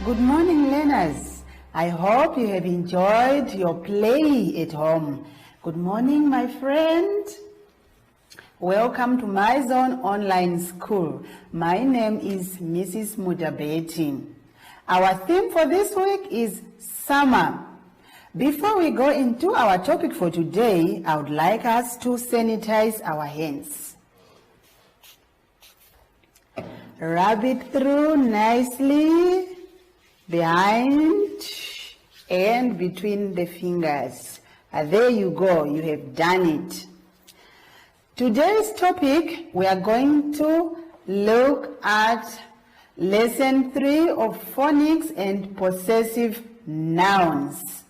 Good morning, learners. I hope you have enjoyed your play at home. Good morning, my friend. Welcome to MyZone Online School. My name is Mrs. Mudabeti. Our theme for this week is summer. Before we go into our topic for today, I would like us to sanitize our hands. Rub it through nicely behind and between the fingers. There you go, you have done it. Today's topic, we are going to look at lesson 3 of phonics and possessive nouns.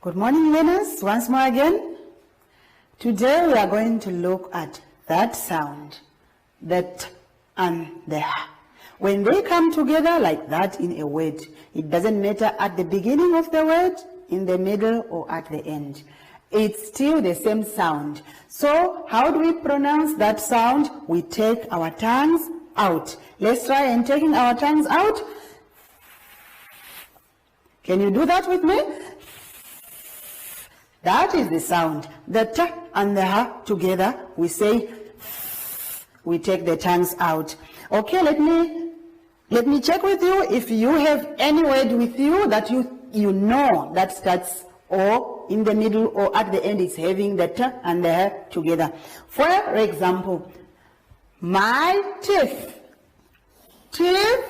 Good morning, learners, once more again. Today we are going to look at that sound, the t and the h. When they come together like that in a word, it doesn't matter at the beginning of the word, in the middle, or at the end. It's still the same sound. So how do we pronounce that sound? We take our tongues out. Let's try and taking our tongues out. Can you do that with me? That is the sound. The t and the h together, we say, we take the tongues out. Okay, let me check with you if you have any word with you that you know that starts or in the middle or at the end is having the t and the h together. For example, my teeth. Teeth.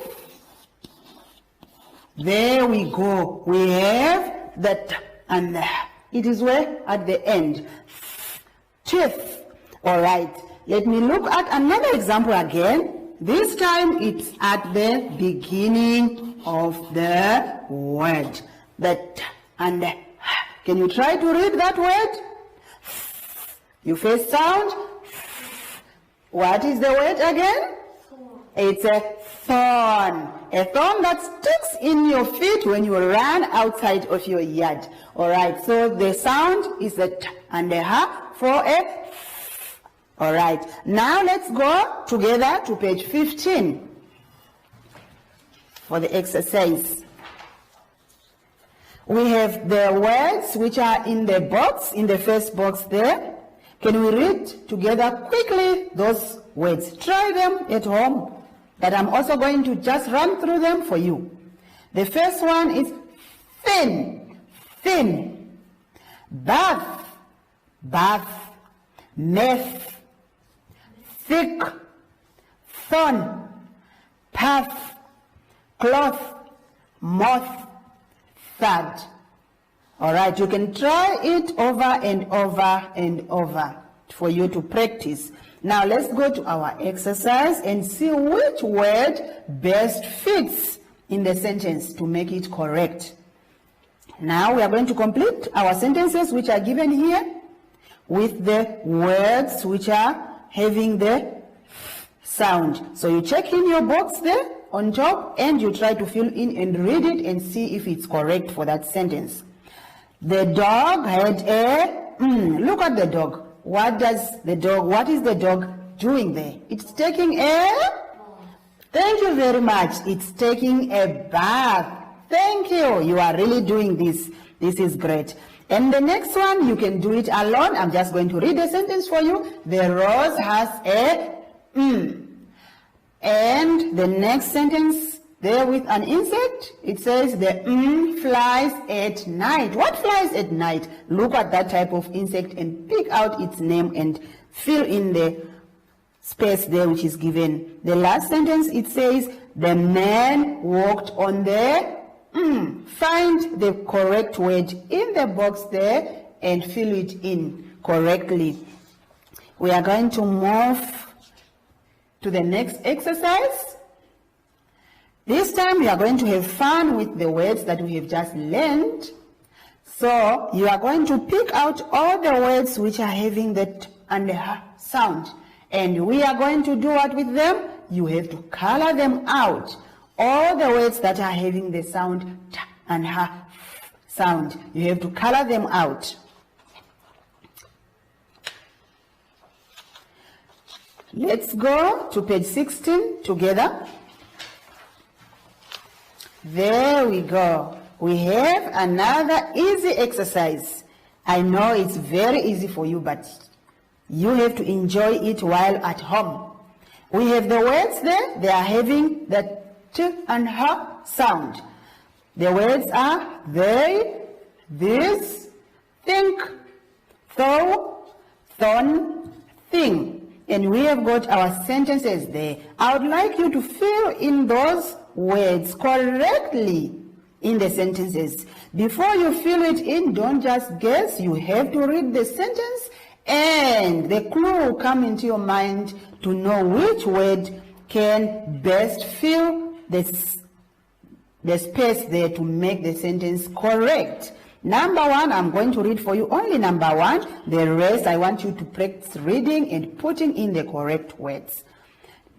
There we go. We have the t and the h. It is where? At the end. Teeth. All right. Let me look at another example again. This time it's at the beginning of the word. The t and the h. Can you try to read that word? You first sound. What is the word again? It's a thorn. A thorn that sticks in your feet when you run outside of your yard. Alright, so the sound is the t and the h for a. Alright, now let's go together to page 15 for the exercise. We have the words which are in the box, in the first box there. Can we read together quickly those words? Try them at home. But I'm also going to just run through them for you. The first one is thin, thin, bath, bath, meth, thick, thorn, path, cloth, moth, thud. All right, you can try it over and over and over for you to practice. Now let's go to our exercise and see which word best fits in the sentence to make it correct. Now we are going to complete our sentences which are given here with the words which are having the sound. So you check in your box there on top and you try to fill in and read it and see if it's correct for that sentence. The dog had a, look at the dog. What is the dog doing there? It's taking a, thank you very much. It's taking a bath. Thank you. You are really doing this. This is great. And the next one, you can do it alone. I'm just going to read the sentence for you. The rose has a, and the next sentence, there with an insect, it says the flies at night. What flies at night? Look at that type of insect and pick out its name and fill in the space there which is given. The last sentence, it says the man walked on the, find the correct word in the box there and fill it in correctly. We are going to move to the next exercise. This time we are going to have fun with the words that we have just learned. So you are going to pick out all the words which are having the t and the h sound. And we are going to do what with them? You have to color them out. All the words that are having the sound t and h sound, you have to color them out. Let's go to page 16 together. There we go. We have another easy exercise. I know it's very easy for you, but you have to enjoy it while at home. We have the words there. They are having the t and h sound. The words are they, this, think, though, thon, thing. And we have got our sentences there. I would like you to fill in those words correctly in the sentences. Before you fill it in, don't just guess. You have to read the sentence and the clue will come into your mind to know which word can best fill the space there to make the sentence correct. Number one, I'm going to read for you only number one. The rest, I want you to practice reading and putting in the correct words.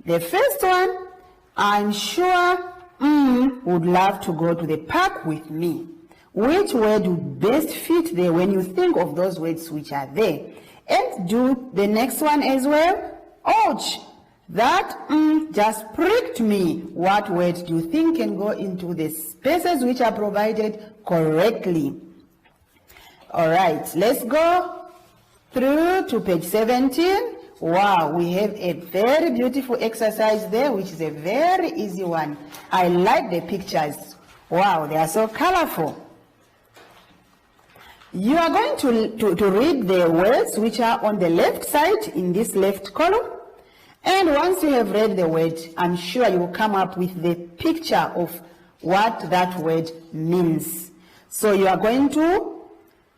The first one, I'm sure would love to go to the park with me. Which word would best fit there when you think of those words which are there? And do the next one as well. Ouch! That just pricked me. What word do you think can go into the spaces which are provided correctly? All right, let's go through to page 17. Wow, we have a very beautiful exercise there, which is a very easy one. I like the pictures. Wow, they are so colorful. You are going to read the words which are on the left side in this left column. And once you have read the word, I'm sure you will come up with the picture of what that word means. So you are going to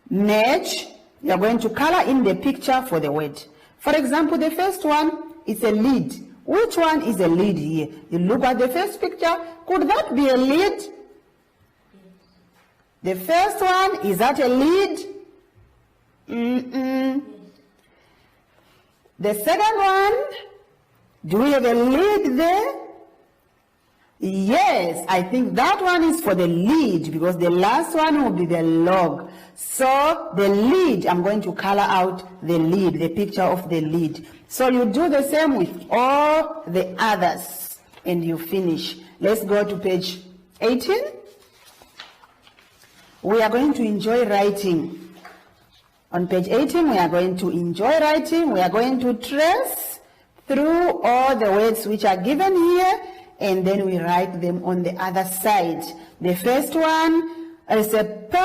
match, you are going to color in the picture for the word. For example, the first one is a lead. Which one is a lead here? You look at the first picture. Could that be a lead? The first one, is that a lead? The second one, do we have a lead there? Yes, I think that one is for the lead because the last one will be the log. So the lead, I'm going to color out the lead, the picture of the lead. So you do the same with all the others and you finish. Let's go to page 18. We are going to enjoy writing. On page 18, we are going to enjoy writing. We are going to trace through all the words which are given here, and then we write them on the other side. The first one is a P,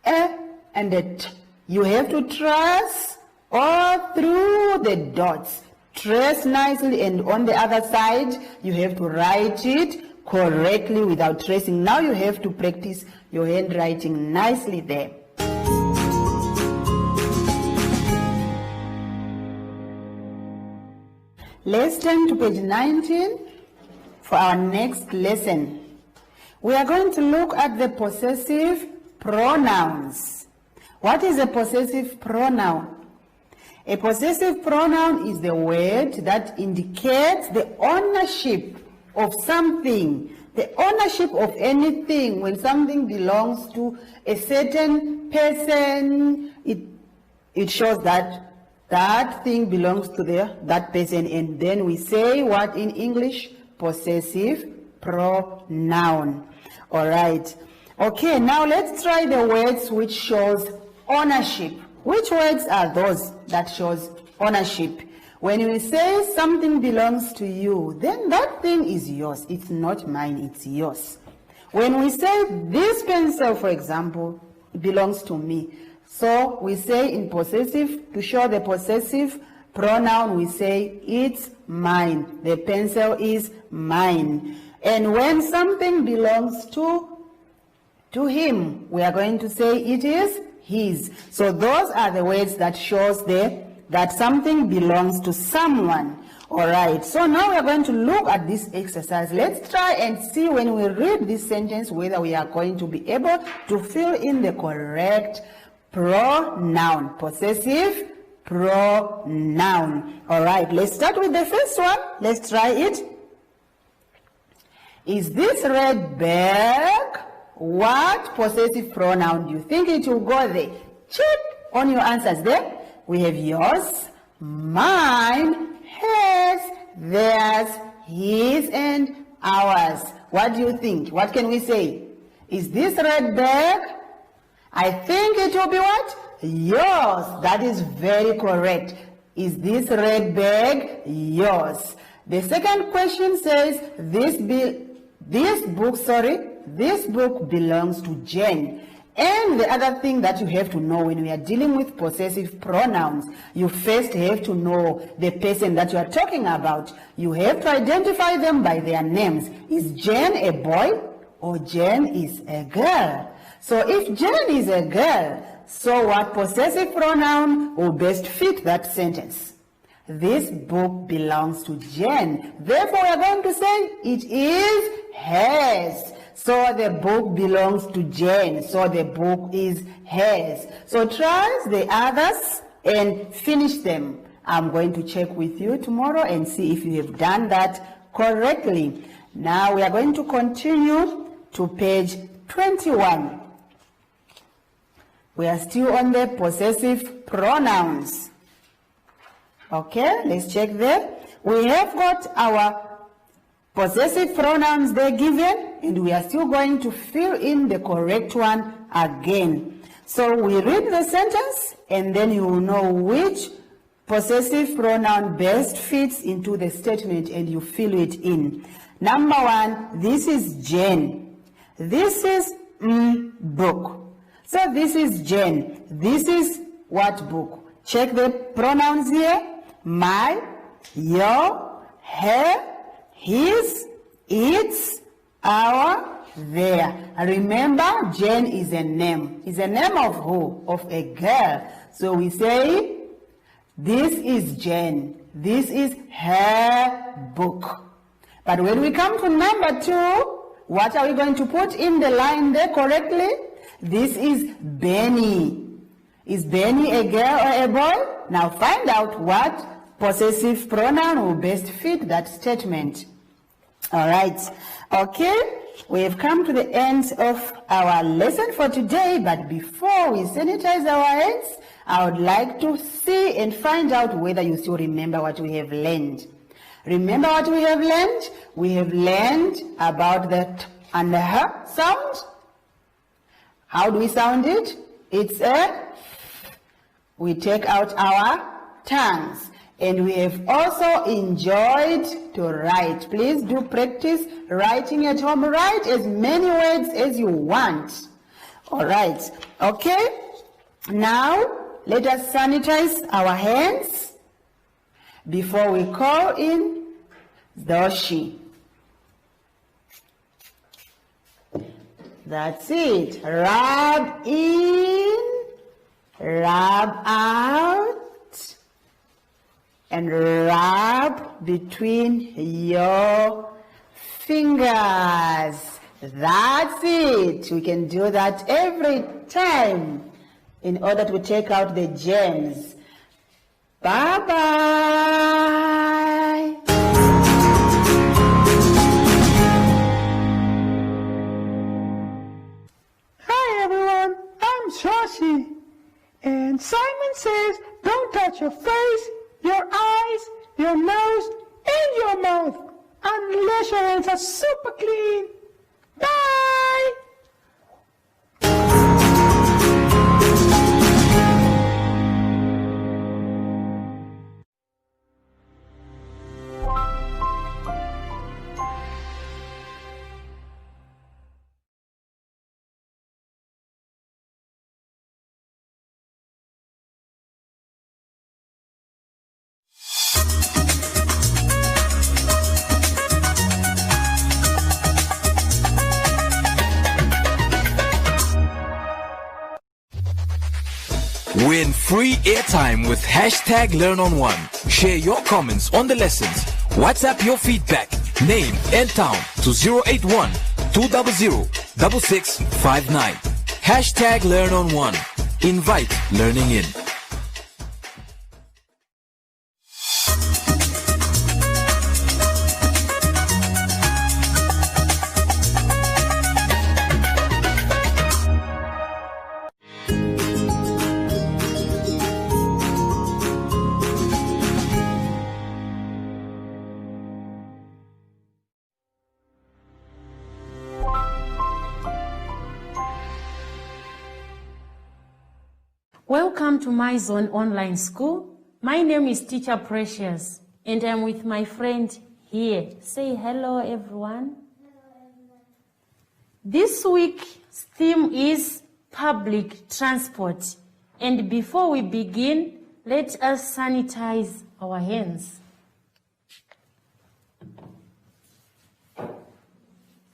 E, and a T. You have to trace all through the dots. Trace nicely, and on the other side, you have to write it correctly without tracing. Now you have to practice your handwriting nicely there. Let's turn to page 19 for our next lesson. We are going to look at the possessive pronouns. What is a possessive pronoun? A possessive pronoun is the word that indicates the ownership of something, the ownership of anything. When something belongs to a certain person, it shows that that thing belongs to that person, and then we say what in English? Possessive pronoun. All right. Okay, now let's try the words which shows ownership. Which words are those that shows ownership? When we say something belongs to you, then that thing is yours. It's not mine, it's yours. When we say this pencil, for example, belongs to me. So we say in possessive, to show the possessive pronoun, we say it's mine. The pencil is mine. And when something belongs to him, we are going to say it is his. So those are the words that shows that something belongs to someone. All right, so now we are going to look at this exercise. Let's try and see when we read this sentence whether we are going to be able to fill in the correct pronoun, possessive pronoun. All right, let's start with the first one. Let's try it. Is this red bag? What possessive pronoun do you think it will go there? Check on your answers there. We have yours, mine, hers, theirs, his, and ours. What do you think? What can we say? Is this red bag? I think it will be what? Yours. That is very correct. Is this red bag yours? The second question says, this book belongs to Jen. And the other thing that you have to know when we are dealing with possessive pronouns, you first have to know the person that you are talking about. You have to identify them by their names. Is Jen a boy or Jen is a girl? So if Jen is a girl, so what possessive pronoun will best fit that sentence? This book belongs to Jen. Therefore, we are going to say it is hers. So the book belongs to Jen. So the book is hers. So try the others and finish them. I'm going to check with you tomorrow and see if you have done that correctly. Now we are going to continue to page 21. We are still on the possessive pronouns. Okay, let's check there. We have got our possessive pronouns there given, and we are still going to fill in the correct one again. So we read the sentence, and then you will know which possessive pronoun best fits into the statement, and you fill it in. Number one, this is Jen. This is book. So this is Jen. This is what book? Check the pronouns here. My, your, her, his, its, our, their. Remember, Jen is a name. Is a name of who? Of a girl. So we say, this is Jen. This is her book. But when we come to number two, what are we going to put in the line there correctly? This is Benny. Is Benny a girl or a boy? Now find out what possessive pronoun will best fit that statement. All right. Okay. We have come to the end of our lesson for today, but before we sanitize our hands, I would like to see and find out whether you still remember what we have learned. Remember what we have learned? We have learned about the t and the h sound. How do we sound it? It's a, we take out our tongues. And we have also enjoyed to write. Please do practice writing at home. Write as many words as you want. All right. Okay. Now, let us sanitize our hands before we call in Doshi. That's it. Rub in, rub out, and rub between your fingers. That's it. We can do that every time in order to take out the germs. Bye-bye. Hi everyone, I'm Shashi. And Simon says, don't touch your face, your eyes, your nose, and your mouth unless your hands are super clean. Bye! Win free airtime with #LearnOn1. Share your comments on the lessons. WhatsApp your feedback, name and town to 081 200 6659. #LearnOn1. Invite learning in. Welcome to MyZone online school. My name is Teacher Precious, and I'm with my friend here. Say hello, everyone. This week's theme is public transport. And before we begin, let us sanitize our hands.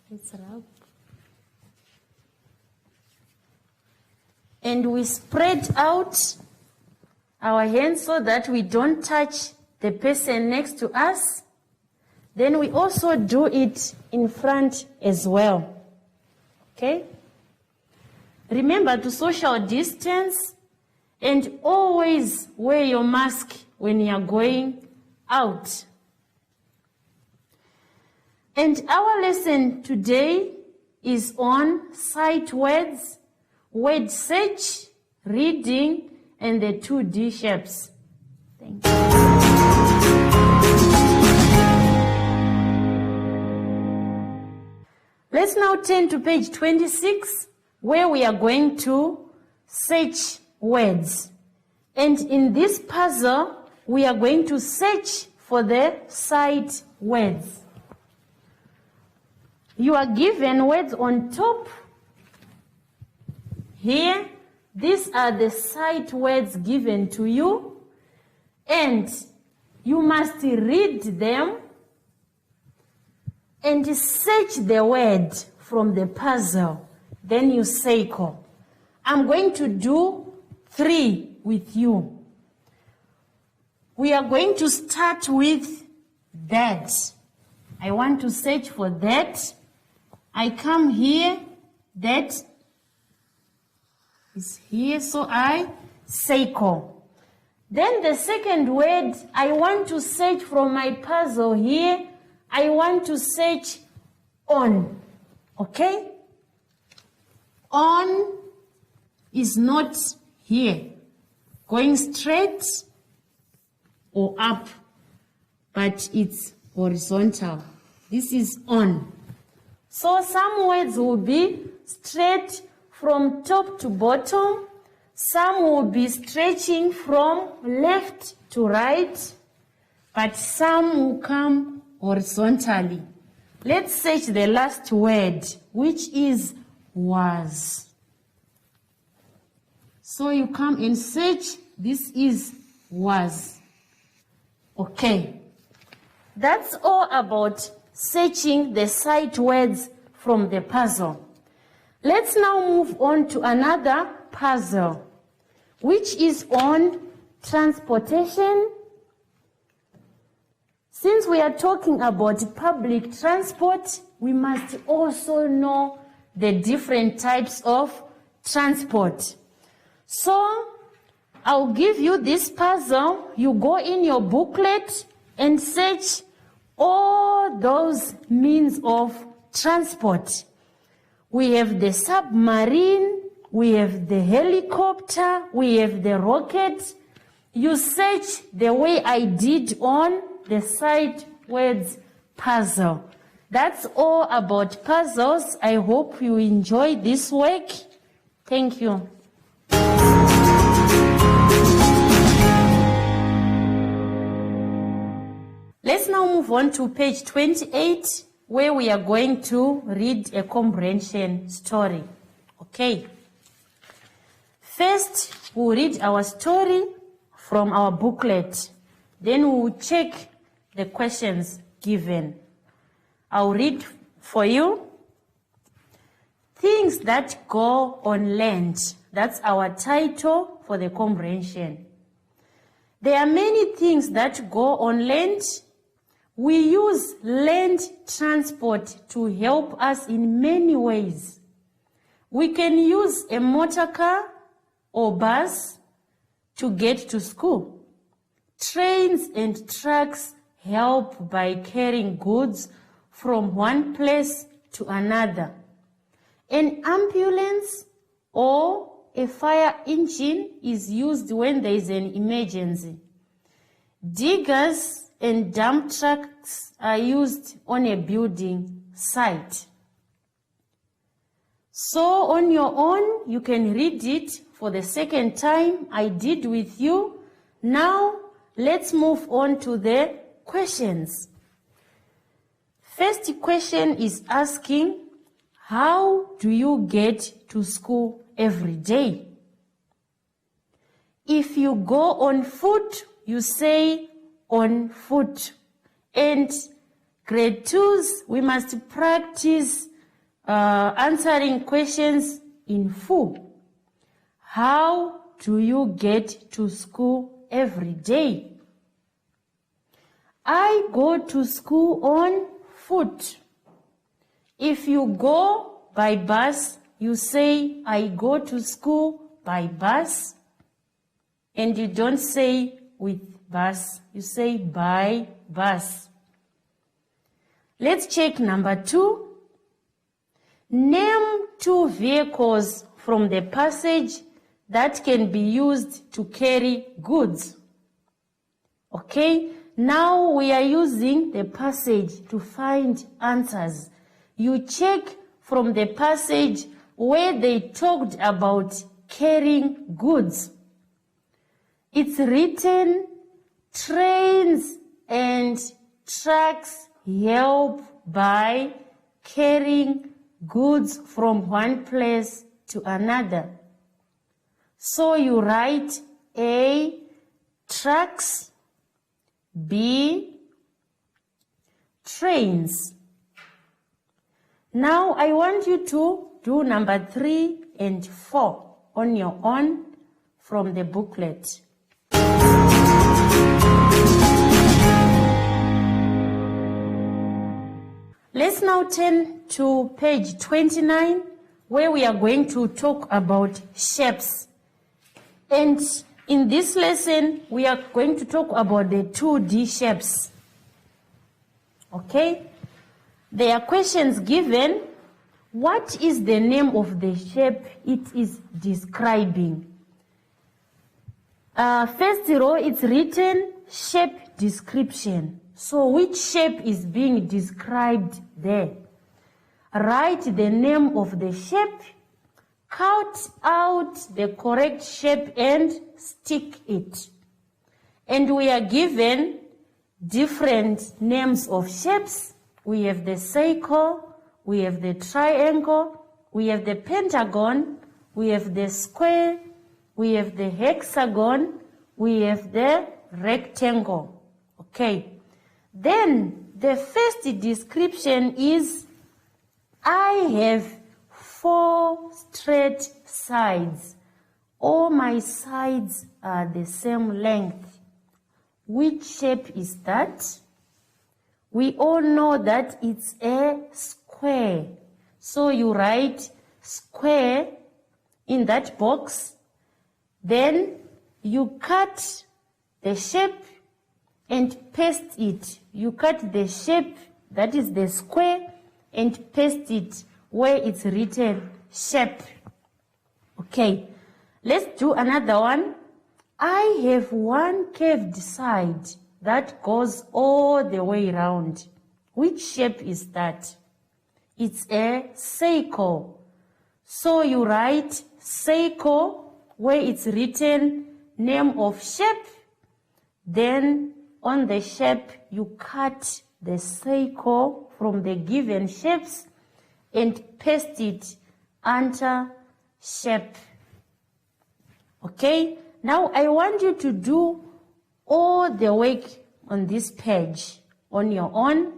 Let's rub. And we spread out our hands so that we don't touch the person next to us. Then we also do it in front as well. Okay? Remember to social distance and always wear your mask when you are going out. And our lesson today is on sight words, word search, reading, and the 2D shapes. Thank you. Let's now turn to page 26, where we are going to search words. And in this puzzle, we are going to search for the sight words. You are given words on top. Here, these are the sight words given to you, and you must read them and search the word from the puzzle. Then you circle. I'm going to do 3 with you. We are going to start with that. I want to search for that. I come here, that is here, so I circle. Then the second word, I want to search from my puzzle here. I want to search on. Okay? On is not here, going straight or up, but it's horizontal. This is on. So some words will be straight from top to bottom. Some will be stretching from left to right, but some will come horizontally. Let's search the last word, which is was. So you come and search, this is was. Okay. That's all about searching the sight words from the puzzle. Let's now move on to another puzzle, which is on transportation. Since we are talking about public transport, we must also know the different types of transport. So, I'll give you this puzzle. You go in your booklet and search all those means of transport. We have the submarine, we have the helicopter, we have the rocket. You search the way I did on the sight words puzzle. That's all about puzzles. I hope you enjoy this work. Thank you. Let's now move on to page 28, where we are going to read a comprehension story. Okay. First, we'll read our story from our booklet. Then we'll check the questions given. I'll read for you. Things that go on land. That's our title for the comprehension. There are many things that go on land. We use land transport to help us in many ways. We can use a motor car or bus to get to school. Trains and trucks help by carrying goods from one place to another. An ambulance or a fire engine is used when there is an emergency. Diggers and dump trucks are used on a building site. So on your own, you can read it for the second time. I did with you. Now, let's move on to the questions. First question is asking, how do you get to school every day? If you go on foot, you say on foot. And grade 2s, we must practice answering questions in full. How do you get to school every day? I go to school on foot. If you go by bus, you say, I go to school by bus. And you don't say with bus, you say by bus. Let's check number 2. Name 2 vehicles from the passage that can be used to carry goods. Okay, now we are using the passage to find answers. You check from the passage where they talked about carrying goods. It's written, trains and trucks help by carrying goods from one place to another. So you write A, trucks, B, trains. Now I want you to do number 3 and 4 on your own from the booklet. Let's now turn to page 29, where we are going to talk about shapes. And in this lesson, we are going to talk about the 2D shapes. Okay? There are questions given. What is the name of the shape it is describing? First row, it's written shape description. So which shape is being described there? Write the name of the shape, cut out the correct shape and stick it. And we are given different names of shapes. We have the circle, we have the triangle, we have the pentagon, we have the square, we have the hexagon, we have the rectangle. Okay. Then the first description is, I have 4 straight sides. All my sides are the same length. Which shape is that? We all know that it's a square. So you write square in that box. Then you cut the shape and paste it. You cut the shape, that is the square, and paste it where it's written shape. Okay, let's do another one. I have 1 curved side that goes all the way around. Which shape is that? It's a circle. So you write circle where it's written name of shape. Then on the shape, you cut the circle from the given shapes and paste it under shape. Okay? Now I want you to do all the work on this page on your own.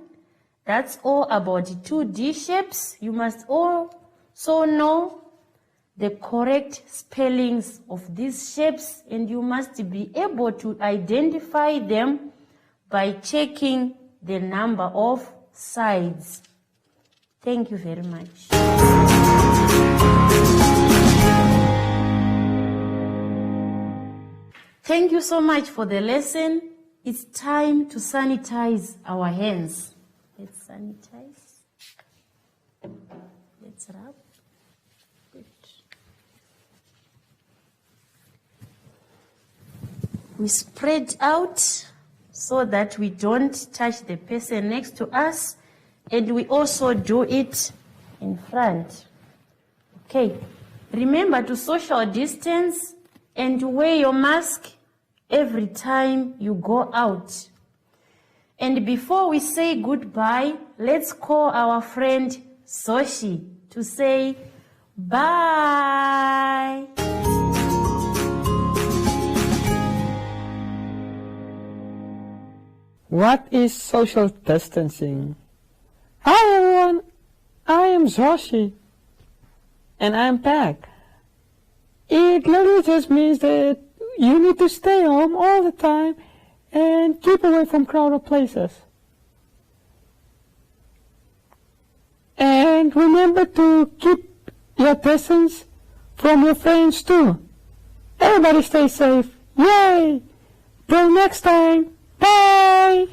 That's all about 2D shapes. You must also know the correct spellings of these shapes, and you must be able to identify them by checking the number of sides. Thank you very much. Thank you so much for the lesson. It's time to sanitize our hands. Let's sanitize. Let's rub. Good. We spread out so that we don't touch the person next to us, and we also do it in front. Okay. Remember to social distance and wear your mask every time you go out. And before we say goodbye, let's call our friend Soshi to say bye. What is social distancing? Hi everyone, I am Zoshi, and I'm back. It literally just means that you need to stay home all the time and keep away from crowded places. And remember to keep your distance from your friends too. Everybody stay safe. Yay! Till next time. Bye!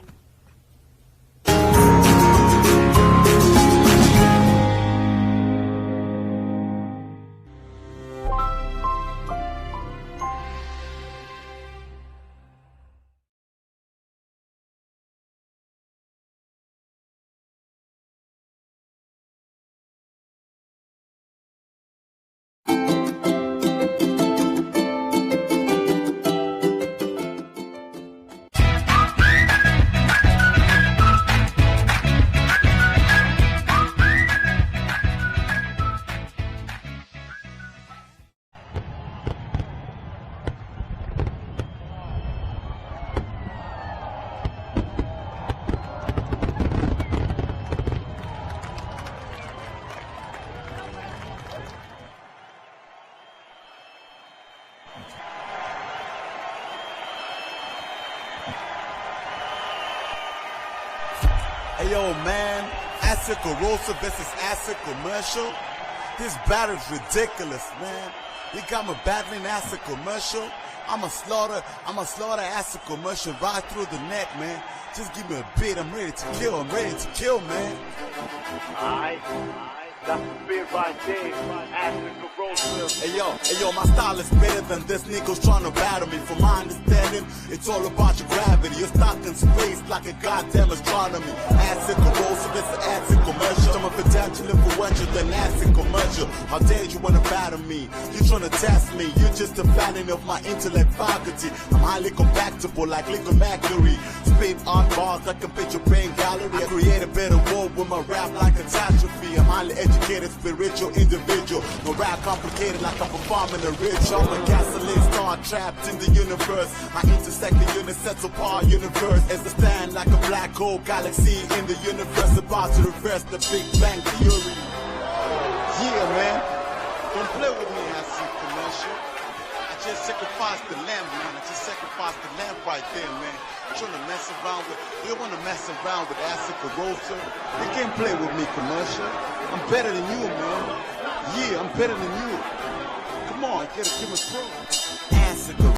Hey yo man, acid corrosive versus acid commercial. This battle's ridiculous, man. You got me battling acid commercial. I'ma slaughter acid commercial right through the neck, man. Just give me a beat, I'm ready to kill, man. Alright, that's the beat right there, acid corrosive. Hey yo, my style is better than this nigga's trying to battle me. From my understanding, it's all about your gravity. You're stuck in space like a goddamn astronomy. Acid corrosive, it's an acid commercial. I'm a potential influential than acid commercial. How dare you wanna battle me? You trying to test me? You're just a fanning of my intellect faculty. I'm highly compactable like liquid mercury. Spit art bars that can fit your brain gallery. I create a better world with my rap like catastrophe. I'm highly educated, spiritual individual. My rap complicated like I'm performing a rich. I'm a gasoline star trapped in the universe. I intersect the universal part universe as I stand like a black hole galaxy in the universe about to reverse the Big Bang Theory. Yeah, man. Don't play with me, acid commercial. I just sacrificed the lamb, man. I just sacrificed the lamb right there, man. Trying to mess around with, you want to mess around with acid corrosive? You can't play with me, commercial. I'm better than you, man. Yeah, I'm better than you. Come on, get a pro. Acid corrosive.